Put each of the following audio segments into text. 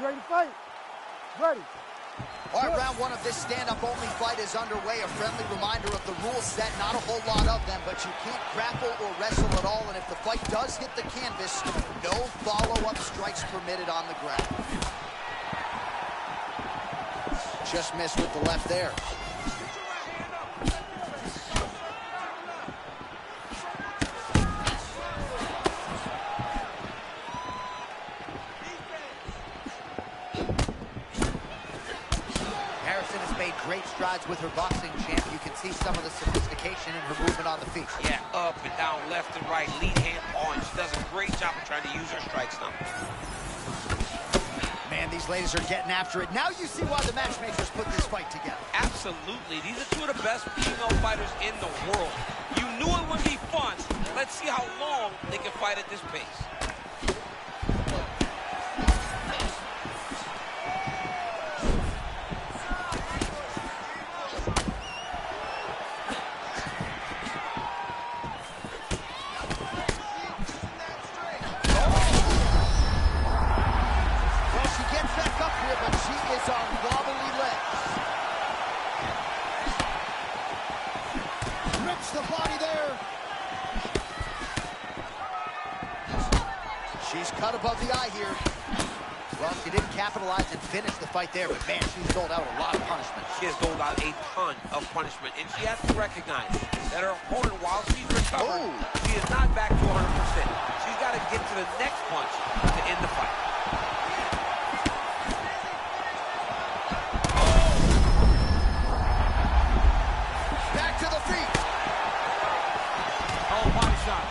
You ready to fight? Ready. All right, round one of this stand-up-only fight is underway. A friendly reminder of the rules set. Not a whole lot of them, but you can't grapple or wrestle at all. And if the fight does hit the canvas, no follow-up strikes permitted on the ground. Just missed with the left there. Great strides with her boxing champ. You can see some of the sophistication in her movement on the feet. Yeah, up and down, left and right, lead hand on. She does a great job of trying to use her strikes now. Man, these ladies are getting after it. Now you see why the matchmakers put this fight together. Absolutely. These are two of the best female fighters in the world. You knew it would be fun. Let's see how long they can fight at this pace. Cut above the eye here. Well, she didn't capitalize and finish the fight there, but man, she's doled out a lot of punishment. She has doled out a ton of punishment, and she has to recognize that her opponent, while she's recovered, she is not back to 100%. She's got to get to the next punch to end the fight. Back to the feet. Oh, body shot.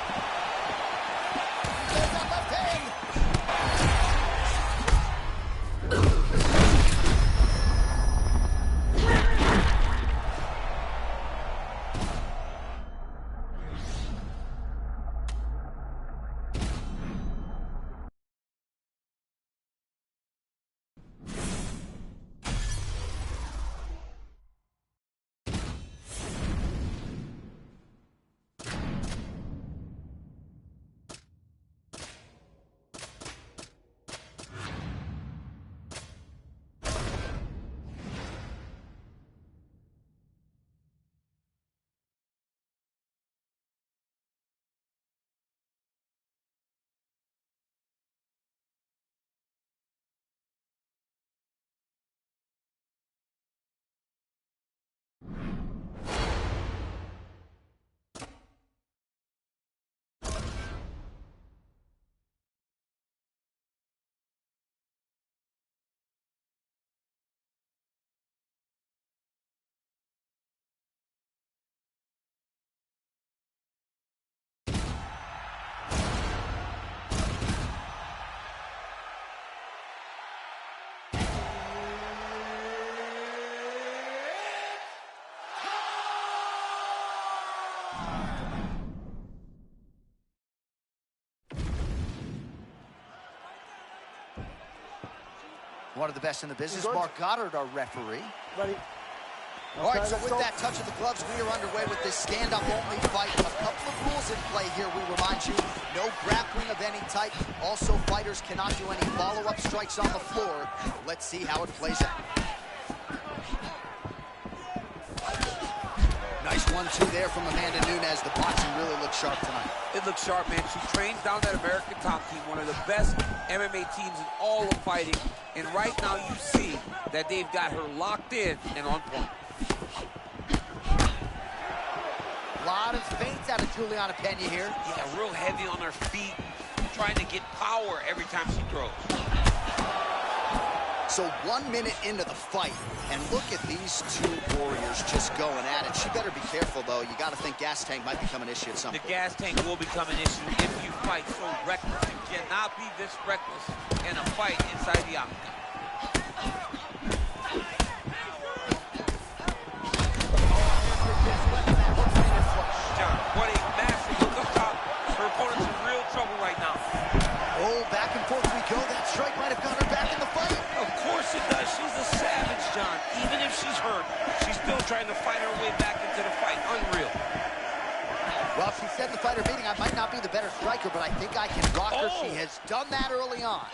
One of the best in the business, Mark Goddard, our referee. Ready. All right, so with that touch of the gloves, we are underway with this stand-up-only fight. A couple of rules in play here, we remind you. No grappling of any type. Also, fighters cannot do any follow-up strikes on the floor. Let's see how it plays out. Nice 1-2 there from Amanda Nunes. The boxing really looks sharp tonight. It looks sharp, man. She trains down that American Top Team, one of the best MMA teams in all of fighting. And right now you see that they've got her locked in and on point. A lot of feints out of Juliana Pena here. Yeah, real heavy on her feet, trying to get power every time she throws. So 1 minute into the fight, and look at these two warriors just going at it. She better be careful, though. You got to think gas tank might become an issue at some point. The gas tank will become an issue if you fight so reckless. You cannot be this reckless in a fight inside the octagon. John, what a massive look up top. Her opponent's in real trouble right now. Oh, back and forth we go. That strike might have got her back in the fight. Of course it does. She's a savage, John. Even if she's hurt, she's still trying to fight her way back into the fight. Unreal. Well, she said in the fighter meeting, I might not be the better striker, but I think I can rock her. She has done that early on.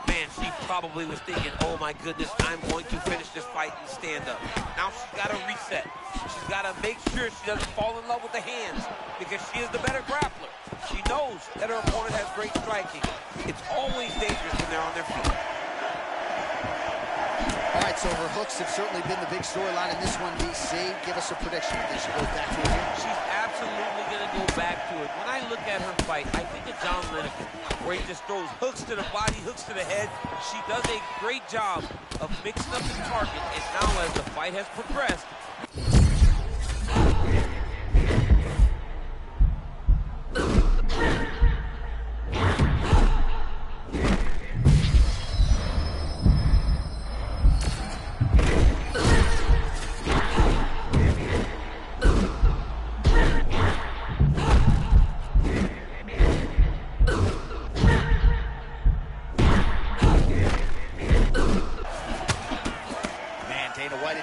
Man, she probably was thinking, oh my goodness, I'm going to finish this fight and stand up. Now she's got to reset. She's got to make sure she doesn't fall in love with the hands because she is the better grappler. She knows that her opponent has great striking. It's always dangerous when they're on their feet. All right, so her hooks have certainly been the big storyline in this one, DC. Give us a prediction. I think she goes back to it here. She's absolutely going to go back to it. When I look at her fight, I think of John Lineker, where he just throws hooks to the body, hooks to the head. She does a great job of mixing up the target, and now as the fight has progressed,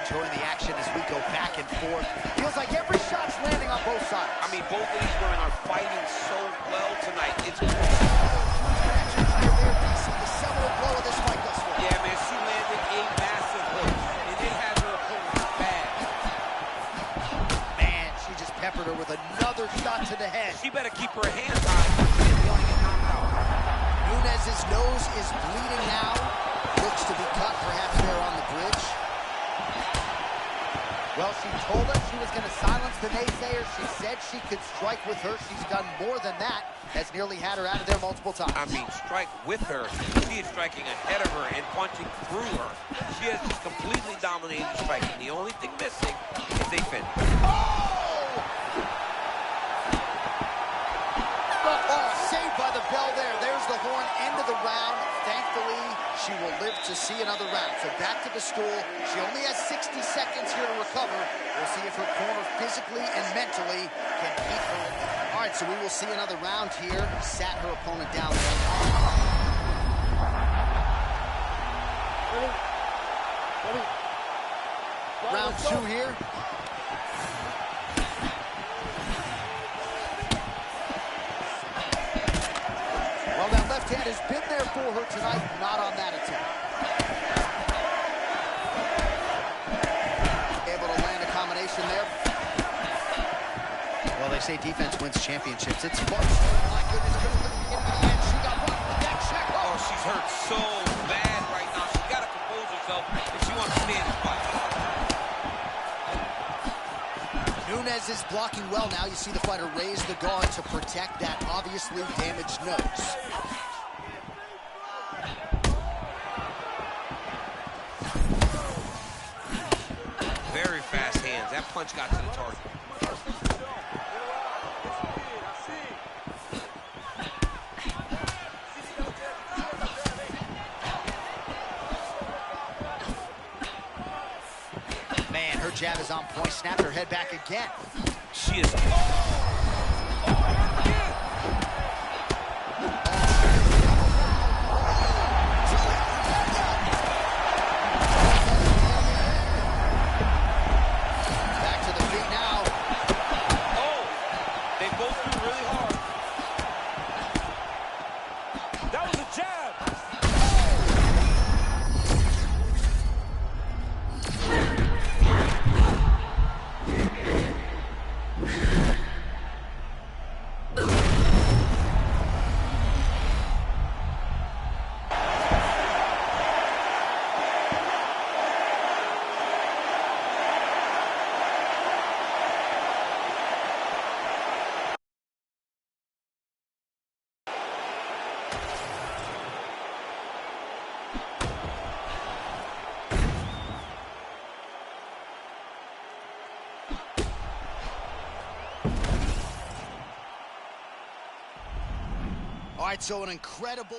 enjoying the action as we go back and forth. Feels like every shot's landing on both sides. I mean, both of these women are fighting so well tonight. It's the seminal blow of this fight thus far. Yeah, man, she landed a massive hook, and it has her opponent bad. Man, she just peppered her with another shot to the head. She better keep her hands high. She's going to get knocked out. Nunes's nose is bleeding now. Looks to be cut, perhaps there on the bridge. Well, she told us she was going to silence the naysayers. She said she could strike with her. She's done more than that. Has nearly had her out of there multiple times. I mean, strike with her. She is striking ahead of her and punching through her. She has just completely dominated the striking. The only thing missing is a finish. Oh, saved by the bell there. There's the horn, end of the round. Thankfully, she will live to see another round. So back to the stool. She only has 60 seconds here to recover. We'll see if her corner physically and mentally can keep her. All right, so we will see another round here. Sat her opponent down there. Ready? Round two here. Well, that left hand has been there for her tonight, not on that attempt. Able to land a combination there. Well, they say defense wins championships. It's fun. Oh, my goodness. She got one with that check. Oh, she's hurt so bad right now. She's got to compose herself if she wants to stay in this fight. Nunes is blocking well now. You see the fighter raise the guard to protect that obviously damaged nose. Very fast hands. That punch got to the target. Man, her jab is on point. Snapped her head back again. She is... All right, so an incredible...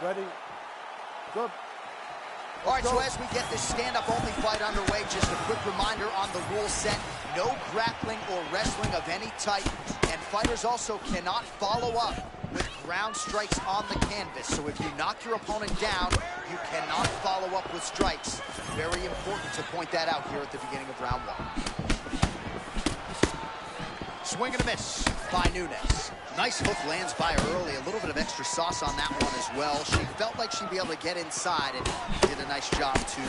Ready. Good. All right, so as we get this stand-up only fight underway, just a quick reminder on the rule set: no grappling or wrestling of any type, and fighters also cannot follow up with ground strikes on the canvas. So if you knock your opponent down, you cannot follow up with strikes. Very important to point that out here at the beginning of round one. Swing and a miss by Nunes. Nice hook lands by her early. A little bit of extra sauce on that one as well. She felt like she'd be able to get inside and did a nice job to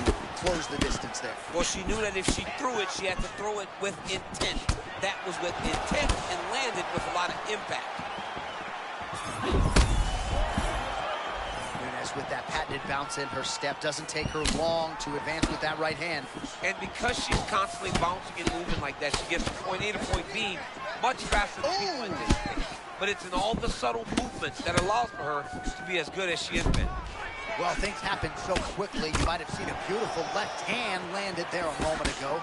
close the distance there. Well, she knew that if she threw it, she had to throw it with intent. That was with intent and landed with a lot of impact. Nunes with that patented bounce in her step. Doesn't take her long to advance with that right hand. And because she's constantly bouncing and moving like that, she gets from point A to point B much faster than people anticipate. But it's in all the subtle movements that allows for her to be as good as she has been. Well, things happen so quickly. You might have seen a beautiful left hand landed there a moment ago.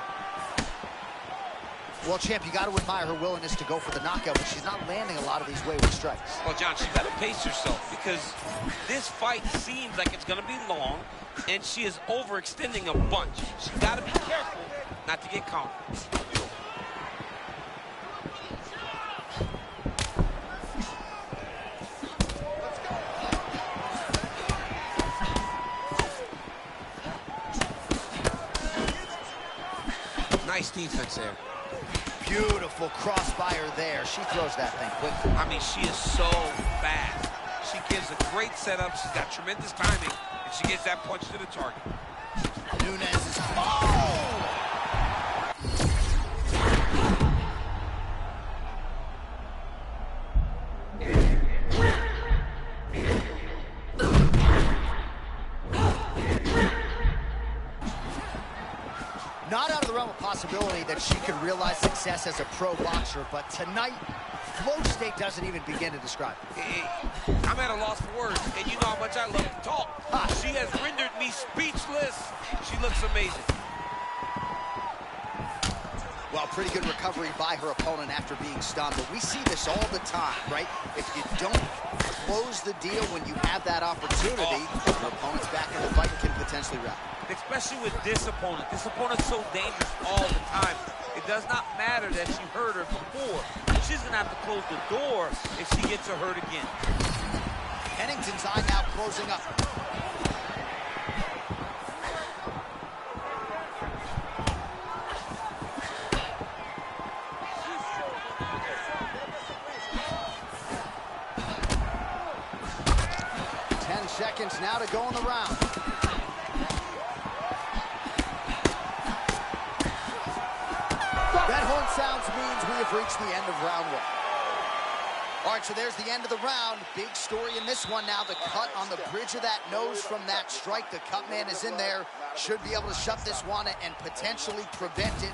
Well, champ, you got to admire her willingness to go for the knockout, but she's not landing a lot of these wayward strikes. Well, John, she's got to pace herself because this fight seems like it's going to be long, and she is overextending a bunch. She's got to be careful not to get caught. Nice defense there. Beautiful crossfire there. She throws that thing quickly. I mean, she is so fast. She gives a great setup. She's got tremendous timing, and she gets that punch to the target. Nunes is... Oh! Not out of the realm of possibility that she could realize success as a pro boxer, but tonight, flow state doesn't even begin to describe it. I'm at a loss for words, and you know how much I love to talk. She has rendered me speechless. She looks amazing. Well, pretty good recovery by her opponent after being stunned, but we see this all the time, right? If you don't close the deal when you have that opportunity, your opponent's back in the fight and can potentially wrap. Especially with this opponent. This opponent's so dangerous all the time. It does not matter that she hurt her before. She's going to have to close the door if she gets her hurt again. Pennington's eye now closing up. Seconds now to go in the round. That horn sounds means we have reached the end of round one. All right, so there's the end of the round. Big story in this one now. The cut on the bridge of that nose from that strike. The cut man is in there. Should be able to shut this one and potentially prevent it.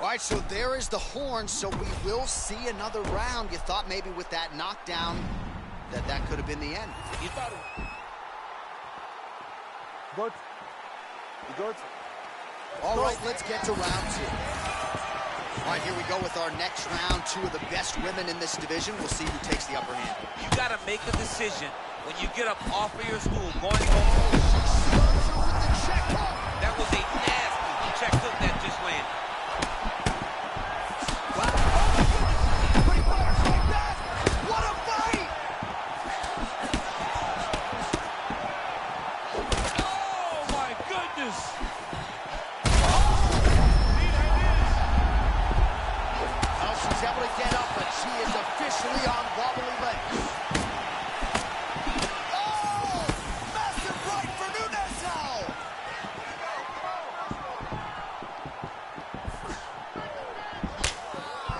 All right, so there is the horn. So we will see another round. You thought maybe with that knockdown that could have been the end. You thought it. Good. You good? All right, let's get to round two. All right, here we go with our next round. Two of the best women in this division. We'll see who takes the upper hand. You got to make a decision when you get up off of your stool, going home. That was a nasty check hook that just landed.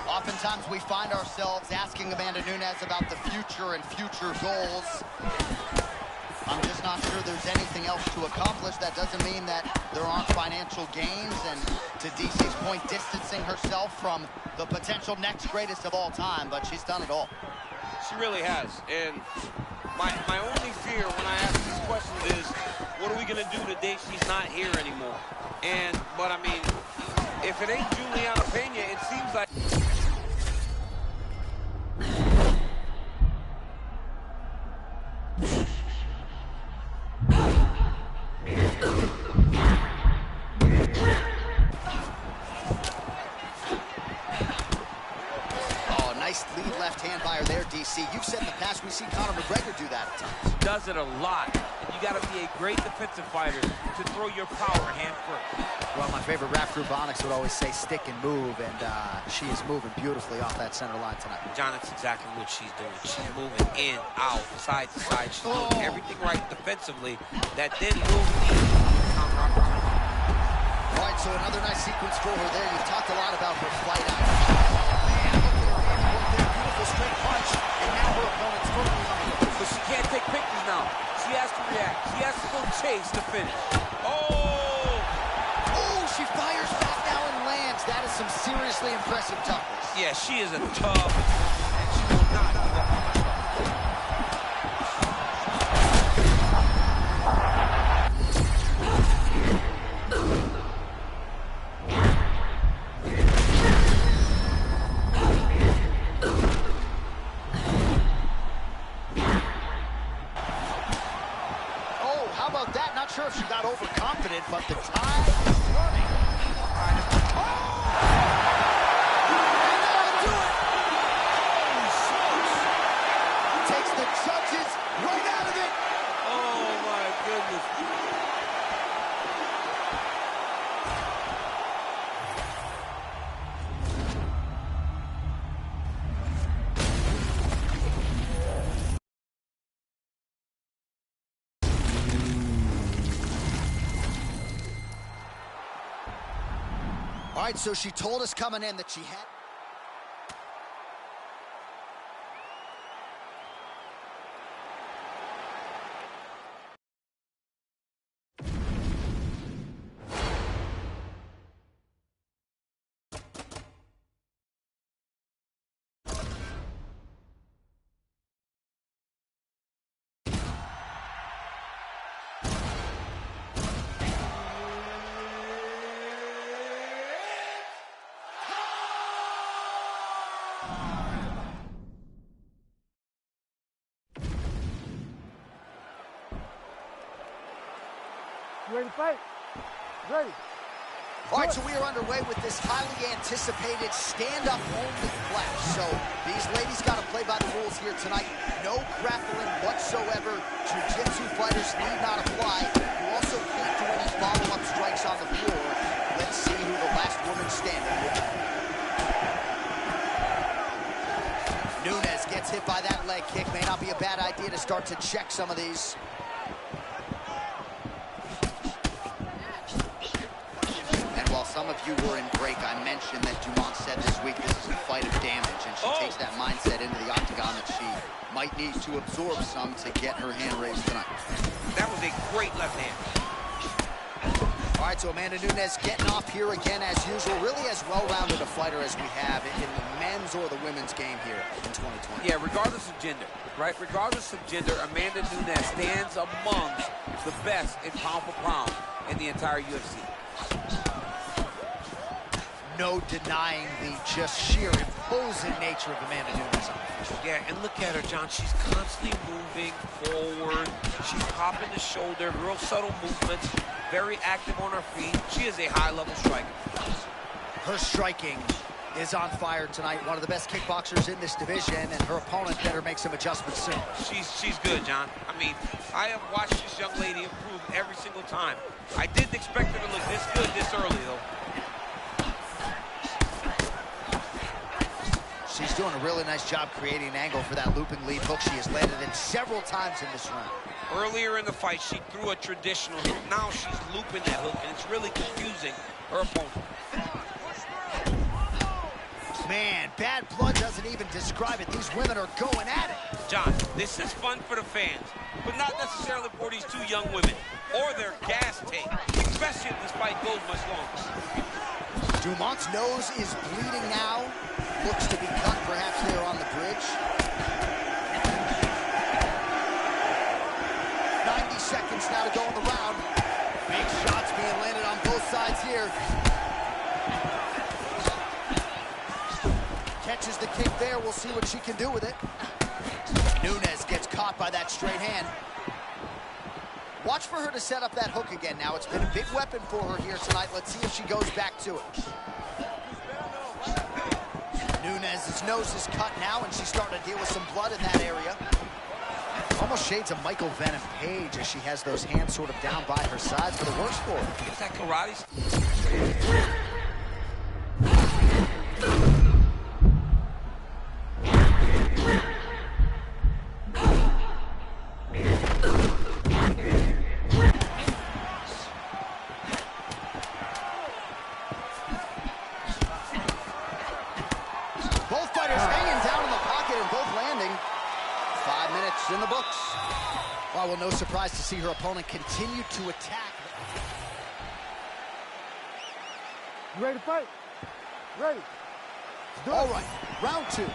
Oftentimes we find ourselves asking Amanda Nunes about the future and future goals. I'm just not sure there's anything else to accomplish. That doesn't mean that there aren't financial gains, and to DC's point, distancing herself from the potential next greatest of all time, but she's done it all. She really has, and my only fear when I ask these questions is, what are we gonna do the day she's not here anymore? But I mean, if it ain't Juliana Pena, it seems like... Nice lead left hand by her there, DC. You've said in the past we see Conor McGregor do that at times. Does it a lot. And you got to be a great defensive fighter to throw your power hand first. Well, my favorite rap group, Onyx, would always say stick and move, and she is moving beautifully off that center line tonight. John, that's exactly what she's doing. She's moving in, out, side to side. She's doing everything right defensively. That then will lead to counter opportunity. All right, so another nice sequence for her there. You've talked a lot about her fight out. Man, look at her handiwork there. Beautiful straight punch, and now her opponent's totally on the But she can't take pictures now. She has to react. She has to go chase to finish. She fires back now and lands. That is some seriously impressive toughness. Yeah, she is a tough, and she will not give up. Oh, how about that? Not sure if she got overconfident, but the tide is turning. All right, so she told us coming in that she had... You ready to fight? Ready. All right, so we are underway with this highly anticipated stand-up only clash. So these ladies got to play by the rules here tonight. No grappling whatsoever. Jiu-jitsu fighters need not apply. You also can't do any follow-up strikes on the floor. Let's see who the last woman standing will be. Nunes gets hit by that leg kick. May not be a bad idea to start to check some of these. Some of you were in break. I mentioned that Dumont said this week this is a fight of damage, and she takes that mindset into the octagon that she might need to absorb some to get her hand raised tonight. That was a great left hand. All right, so Amanda Nunes getting off here again as usual. Really as well-rounded a fighter as we have in the men's or the women's game here in 2020. Yeah, regardless of gender, right? Regardless of gender, Amanda Nunes stands amongst the best in pound for pound in the entire UFC. No denying the just sheer imposing nature of Amanda Nunes. Yeah, and look at her, John. She's constantly moving forward. She's popping the shoulder, real subtle movements, very active on her feet. She is a high-level striker. Her striking is on fire tonight. One of the best kickboxers in this division, and her opponent better make some adjustments soon. She's good, John. I mean, I have watched this young lady improve every single time. I didn't expect her to look this good this early, though. She's doing a really nice job creating an angle for that looping lead hook. She has landed it several times in this round. Earlier in the fight, she threw a traditional hook. Now she's looping that hook, and it's really confusing her opponent. Man, bad blood doesn't even describe it. These women are going at it. John, this is fun for the fans, but not necessarily for these two young women or their gas tank, especially if this fight goes much longer. Dumont's nose is bleeding now. Looks to be cut perhaps there on the bridge. 90 seconds now to go in the round. Big shots being landed on both sides here. Catches the kick there. We'll see what she can do with it. Nunes gets caught by that straight hand. Watch for her to set up that hook again now. It's been a big weapon for her here tonight. Let's see if she goes back to it. Nunes as his nose is cut now, and she's starting to deal with some blood in that area. Almost shades of Michael Venom Page as she has those hands sort of down by her sides, but it works for her. It's that karate. Both fighters hanging down in the pocket and both landing. 5 minutes in the books. Well, no surprise to see her opponent continue to attack. You ready to fight? Ready. All right, round 2. All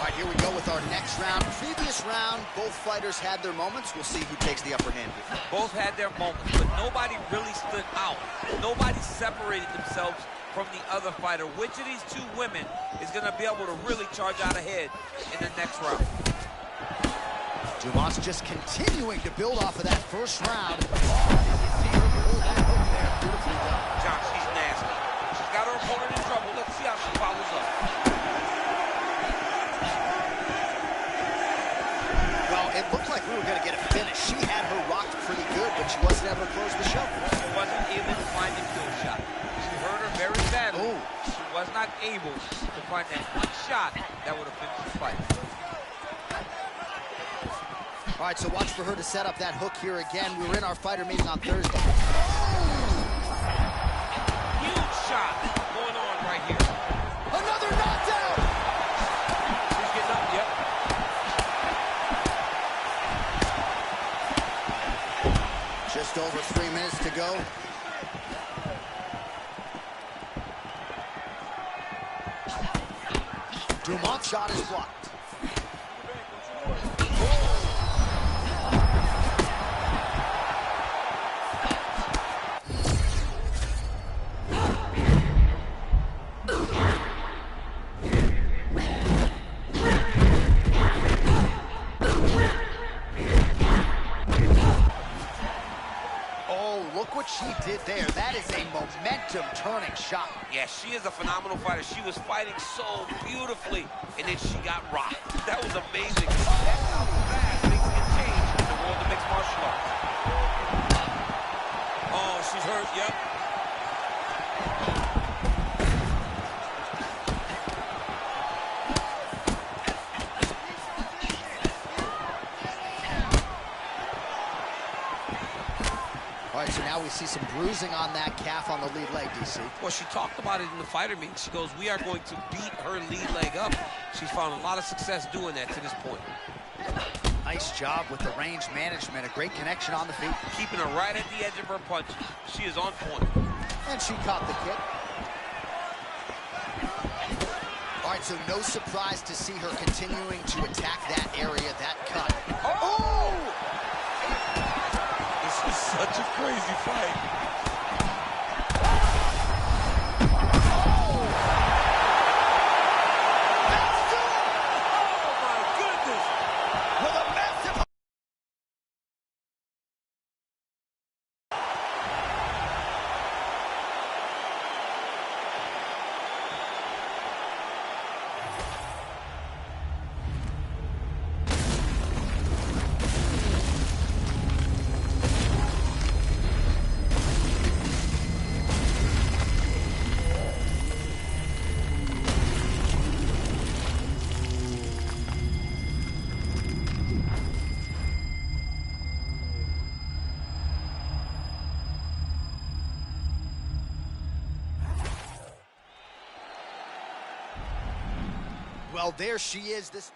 right, here we go with our next round. Previous round, both fighters had their moments. We'll see who takes the upper hand here. Both had their moments, but nobody really stood out. Nobody separated themselves from the other fighter. Which of these two women is going to be able to really charge out ahead in the next round? Dumas just continuing to build off of that first round. You see her pull that hook there. Beautifully done. John, she's nasty. She's got her opponent in trouble. Let's see how she follows up. Well, it looked like we were going to get a finish. She had her rocked pretty good, but she wasn't able to close the show. She wasn't able to find the kill shot. She hurt her very badly. Oh. She was not able to find that one shot that would have finished the fight. All right, so watch for her to set up that hook here again. We were in our fighter meeting on Thursday. Huge shot going on right here. Another knockdown! She's getting up, yep. Just over 3 minutes to go. Dumas' shot is blocked. Look what she did there. That is a momentum-turning shot. Yeah, she is a phenomenal fighter. She was fighting so beautifully, and then she got rocked. That was amazing. That's how fast things can change in the world of mixed martial arts. Oh, she's hurt, yep. All right, so now we see some bruising on that calf on the lead leg, DC. Well, she talked about it in the fighter meeting. She goes, we are going to beat her lead leg up. She's found a lot of success doing that to this point. Nice job with the range management. A great connection on the feet. Keeping her right at the edge of her punch. She is on point. And she caught the kick. All right, so no surprise to see her continuing to attack that area, that cut. Oh! This is such a crazy fight. Well, there she is. This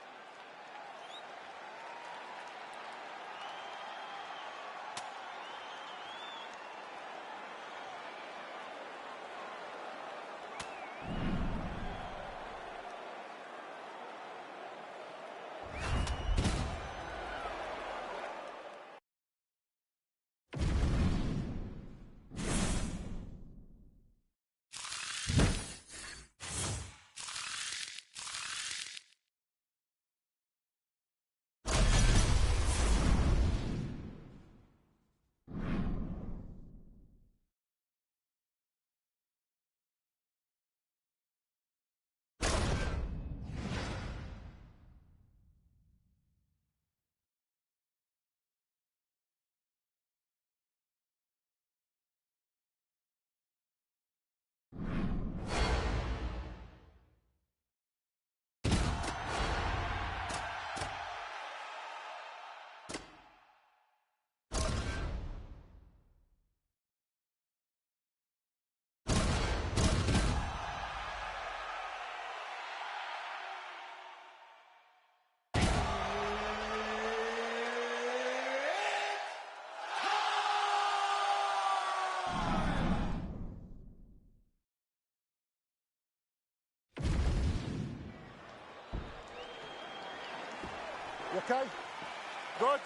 You okay? Good?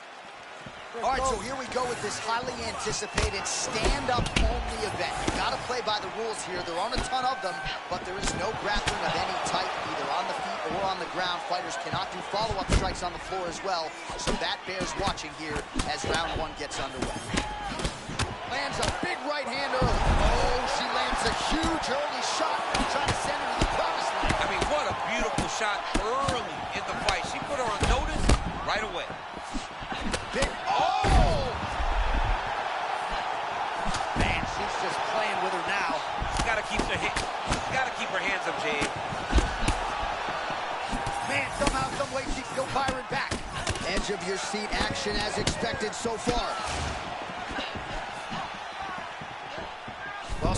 All right, so here we go with this highly anticipated stand-up only event. You gotta play by the rules here. There aren't a ton of them, but there is no grappling of any type, either on the feet or on the ground. Fighters cannot do follow-up strikes on the floor as well, so that bears watching here as round one gets underway. Lands a big right hand early. Oh, she lands a huge early shot, trying to send her to the promised land. I mean, what a beautiful shot early in the fight. She put her on notice right away. Big, oh! Man, she's just playing with her now. She's got to keep her hands up, Jade. Man, somehow, some way, she can go Byron back. Edge of your seat action as expected so far. Well,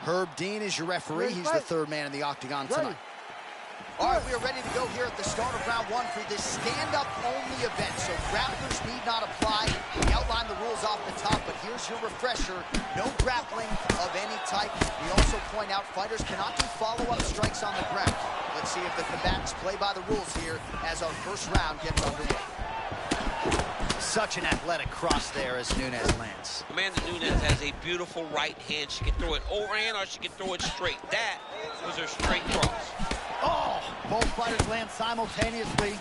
Herb Dean is your referee. He's the third man in the octagon tonight. All right, we are ready to go here at the start of round one for this stand-up only event. So grapplers need not apply. We outlined the rules off the top, but here's your refresher. No grappling of any type. We also point out fighters cannot do follow-up strikes on the ground. Let's see if the combatants play by the rules here as our first round gets underway. Such an athletic cross there as Nunes lands. Amanda Nunes has a beautiful right hand. She can throw it overhand or she can throw it straight. That was her straight cross. Oh, both fighters land simultaneously.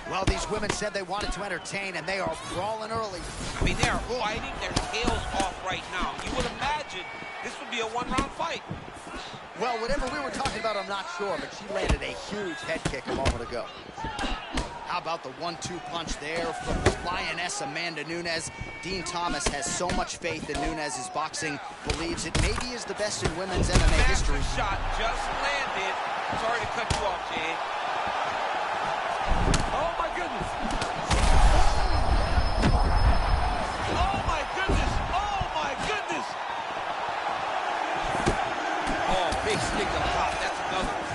Well, these women said they wanted to entertain, and they are brawling early. I mean, they are fighting their tails off right now. You would imagine this would be a one-round fight. Well, whatever we were talking about, I'm not sure, but she landed a huge head kick a moment ago. How about the 1-2 punch there from the lioness Amanda Nunes? Dean Thomas has so much faith in Nunes' boxing, believes it maybe is the best in women's MMA history. Shot just landed. Sorry to cut you off, Jay. Oh, my goodness. Oh, my goodness. Oh, my goodness. Oh, big stick up top. That's another one.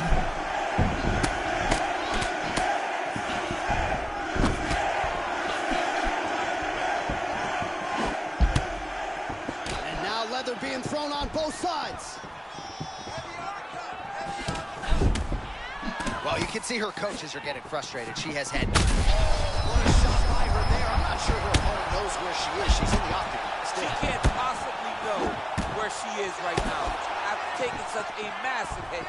And now leather being thrown on both sides. Well, you can see her coaches are getting frustrated. She has had... What a shot by her there. I'm not sure her opponent knows where she is. She's in the octagon. She can't possibly know where she is right now after taking such a massive hit.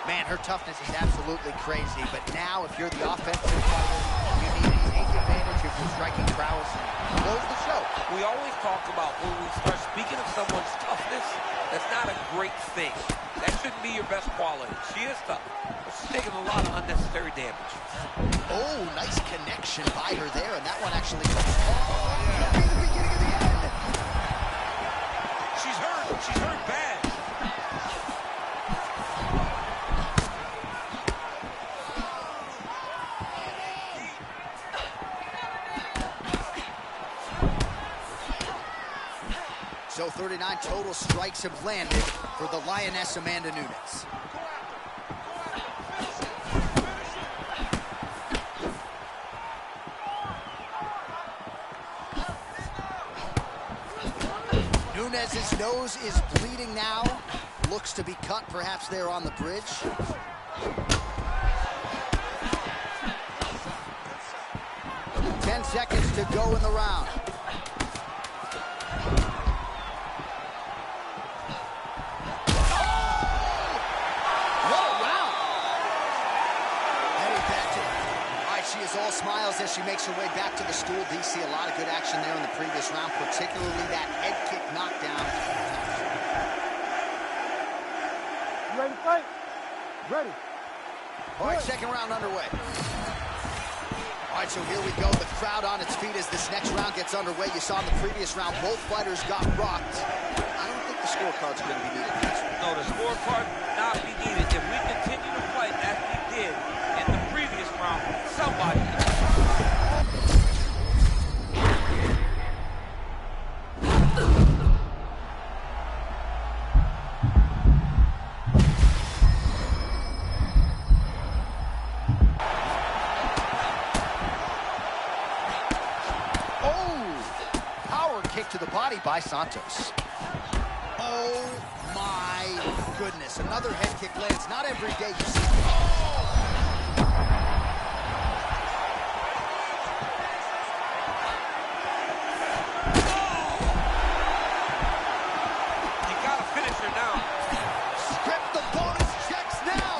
Man, her toughness is absolutely crazy. But now, if you're the offensive fighter, you need to take advantage of your striking prowess and close the show. We always talk about when we start speaking of someone's toughness, that's not a great thing. That shouldn't be your best quality. She is tough, but she's taking a lot of unnecessary damage. Oh, nice connection by her there, and that one actually comes off. Be the beginning of the end. She's hurt. She's hurt bad. So 39 total strikes have landed for the Lioness Amanda Nunes. Nunes's nose is bleeding now. Looks to be cut, perhaps there on the bridge. Seconds to go in the round. What a round. Heading back to it. All right, she is all smiles as she makes her way back to the stool. DC, a lot of good action there in the previous round, particularly that head kick knockdown. You ready to fight? Ready. All right, second round underway. All right, so here we go. The crowd on its feet as this next round gets underway. You saw in the previous round, both fighters got rocked. I don't think the scorecard's going to be needed. No, the scorecard will not be needed. If we continue to fight as we did in the previous round, somebody... To the body by Santos. Oh my goodness. Another head kick lands. Not every day you see. You gotta finish her now. Script the bonus checks now.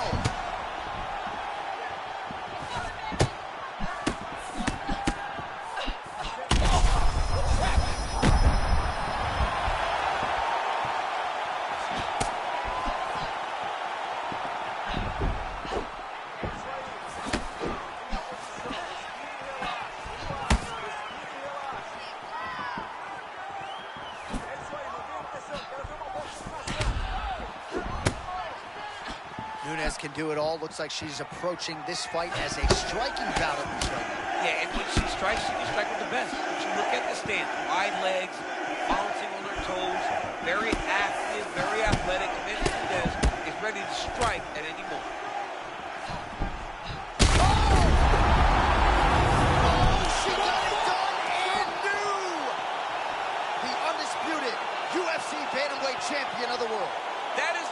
Nunes can do it all. Looks like she's approaching this fight as a striking bout of this right now. Yeah, and when she strikes, she can strike with the best. But you look at the stance, wide legs, bouncing on her toes, very active, very athletic. Amanda Nunes is ready to strike at any moment. Oh, she got it done and new! The undisputed UFC bantamweight champion of the world. That is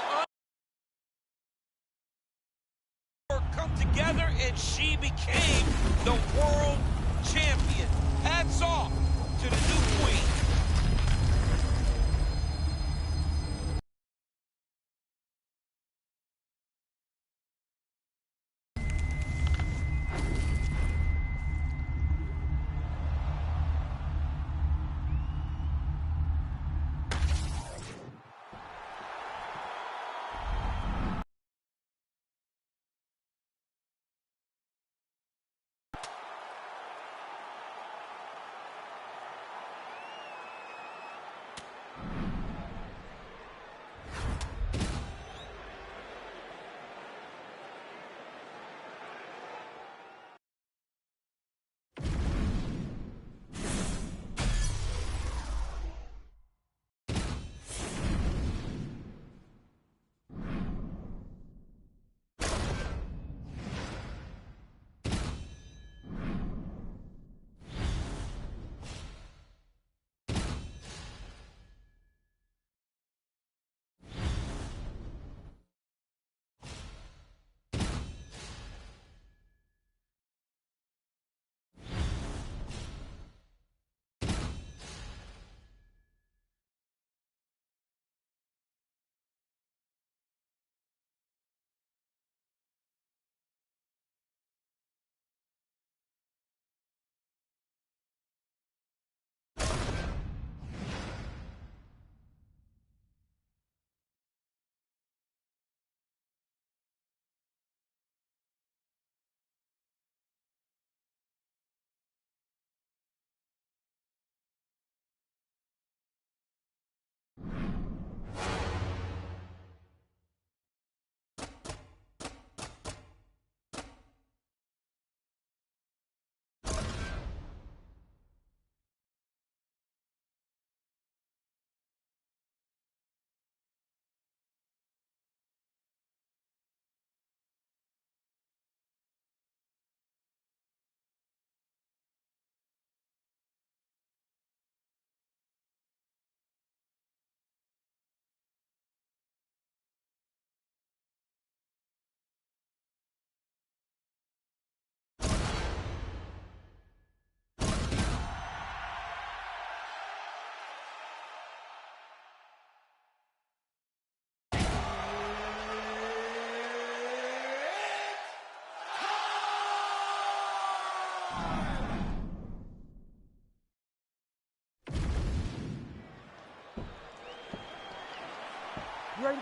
come together, and she became the world champion. Hats off to the new queen.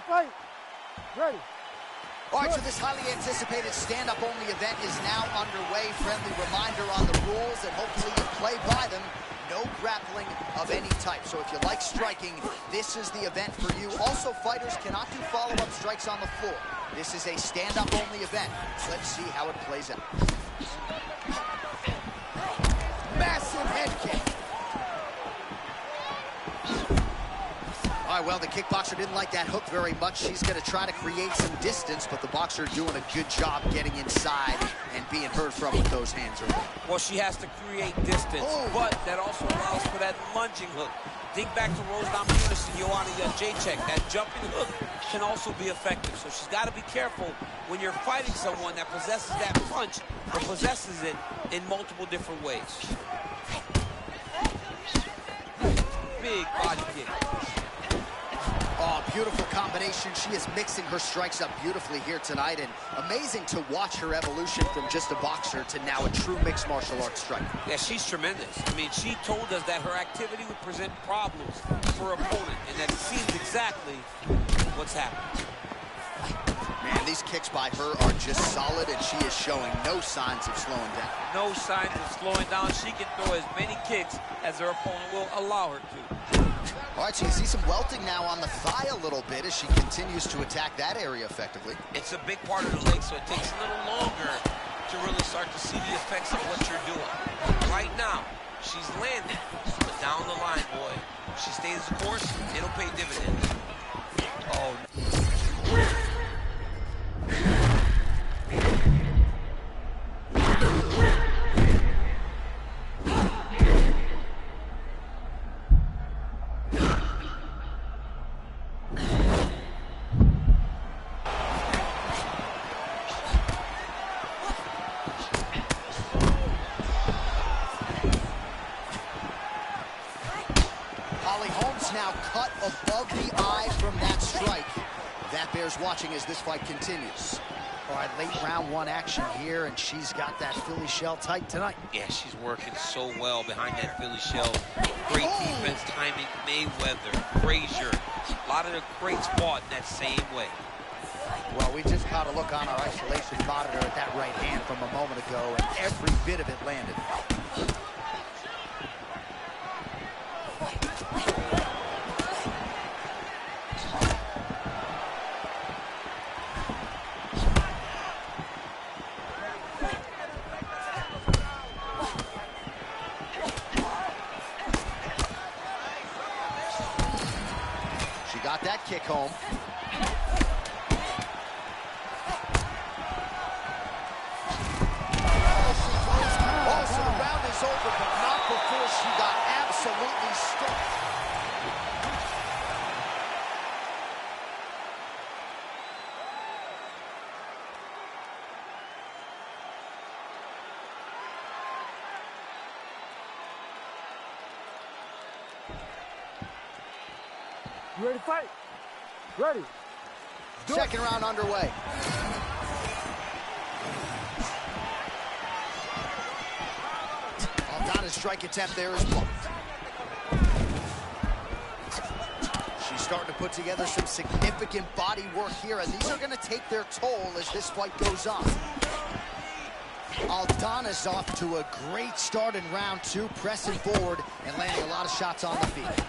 fight. Ready. All right, so this highly anticipated stand-up only event is now underway. Friendly reminder on the rules, and hopefully you play by them. No grappling of any type. So if you like striking, this is the event for you. Also, fighters cannot do follow-up strikes on the floor. This is a stand-up only event. Let's see how it plays out. Massive head kick. All right, well, the kickboxer didn't like that hook very much. She's going to try to create some distance, but the boxer doing a good job getting inside and being heard from with those hands early. Well, she has to create distance, but that also allows for that lunging hook. Think back to Rose Namajunas and Joanna Jędrzejczyk. That jumping hook can also be effective. So she's got to be careful when you're fighting someone that possesses that punch or possesses it in multiple different ways. Big body kick. Oh, beautiful combination. She is mixing her strikes up beautifully here tonight, and amazing to watch her evolution from just a boxer to now a true mixed martial arts striker. Yeah, she's tremendous. I mean, she told us that her activity would present problems for her opponent, and that it seems exactly what's happening. Man, these kicks by her are just solid, and she is showing no signs of slowing down. No signs of slowing down. She can throw as many kicks as her opponent will allow her to. All right, so you see some welting now on the thigh a little bit as she continues to attack that area effectively. It's a big part of the leg, so it takes a little longer to really start to see the effects of what you're doing. Right now, she's landing, but down the line, boy, if she stays the course, it'll pay dividends. Oh. Now cut above the eye from that strike. That bears watching as this fight continues. All right, late round one action here, and she's got that Philly shell tight tonight. Yeah, she's working so well behind that Philly shell. Great defense, timing, Mayweather, Frazier. A lot of the greats fought in that same way. Well, we just caught a look on our isolation monitor at that right hand from a moment ago, and every bit of it landed. Got that kick home. Oh, so the round is over, but not before she got absolutely stuck. You ready to fight? Ready. Second round underway. Aldana's strike attempt there is blocked. She's starting to put together some significant body work here, and these are going to take their toll as this fight goes on. Aldana's off to a great start in round two, pressing forward and landing a lot of shots on the feet.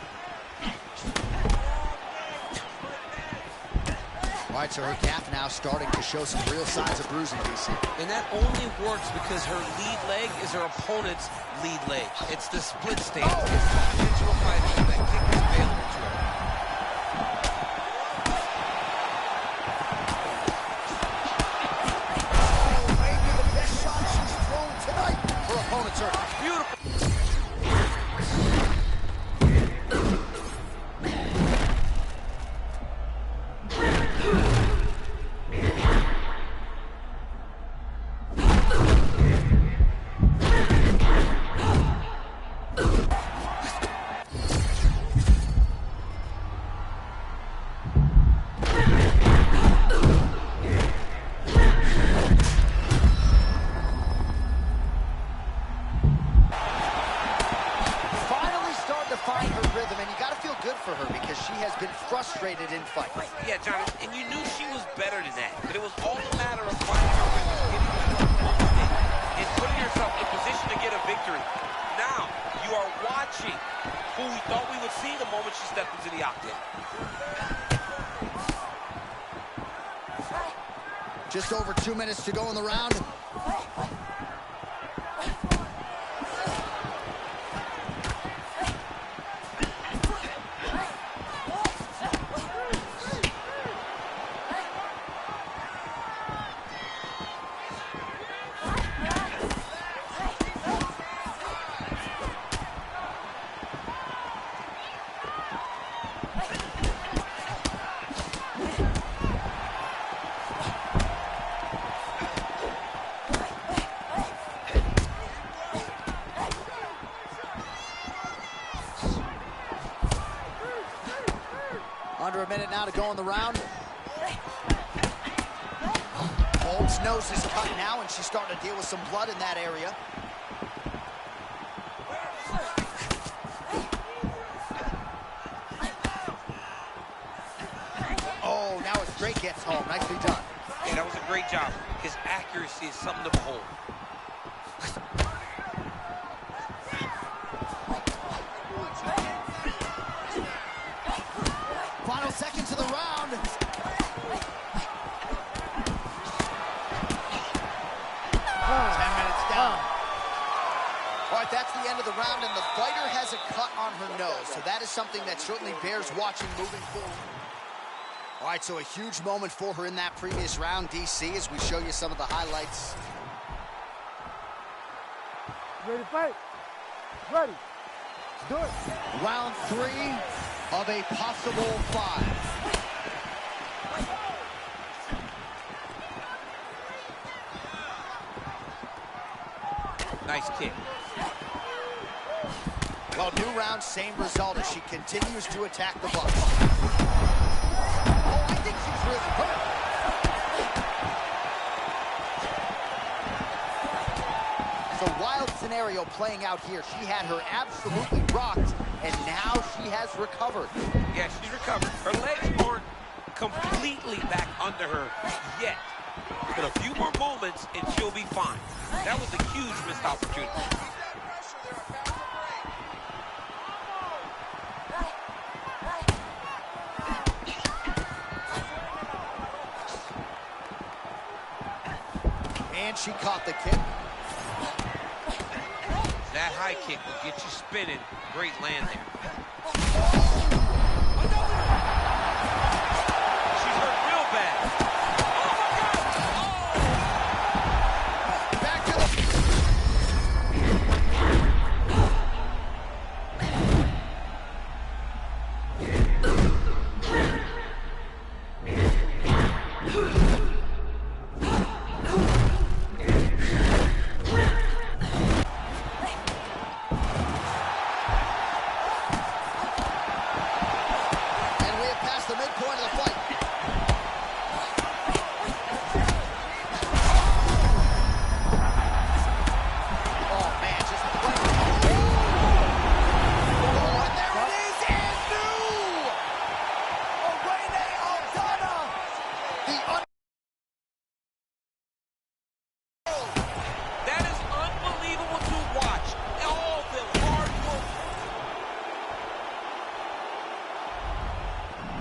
All right, so her calf now starting to show some real signs of bruising, DC. And that only works because her lead leg is her opponent's lead leg. It's the split stance. It's the potential fighter that kick is available to her. Oh, maybe the best shot she's thrown tonight. Her opponent's hurt. Beautiful. Find her rhythm, and you got to feel good for her because she has been frustrated in fights. Yeah, John, and you knew she was better than that. But it was all a matter of finding her rhythm, getting herself and putting herself in position to get a victory. Now, you are watching who we thought we would see the moment she stepped into the octane. Just over 2 minutes to go in the round. Under a minute now to go in the round. Holmes' nose is cut now, and she's starting to deal with some blood in that area. Oh, now his straight gets home. Nicely done. Yeah, that was a great job. His accuracy is something to behold. Final seconds of the round. 10 minutes down. All right, that's the end of the round, and the fighter has a cut on her nose, so that is something that certainly bears watching moving forward. All right, so a huge moment for her in that previous round, DC, as we show you some of the highlights. Ready to fight? Ready. Do it. Round 3 of a possible 5. Nice kick. Well, new round, same result as she continues to attack the box. Oh, I think she's really hurt. It's a wild scenario playing out here. She had her absolutely rocked, and now she has recovered. Yeah, she's recovered. Her legs aren't completely back under her yet. But a few more moments, and she'll be fine. That was a huge missed opportunity. And she caught the kick. That high kick will get you spinning. Great land there. She's hurt real bad. Back to the...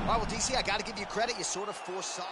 All right, well, DC, I got to give you credit. You sort of foresaw.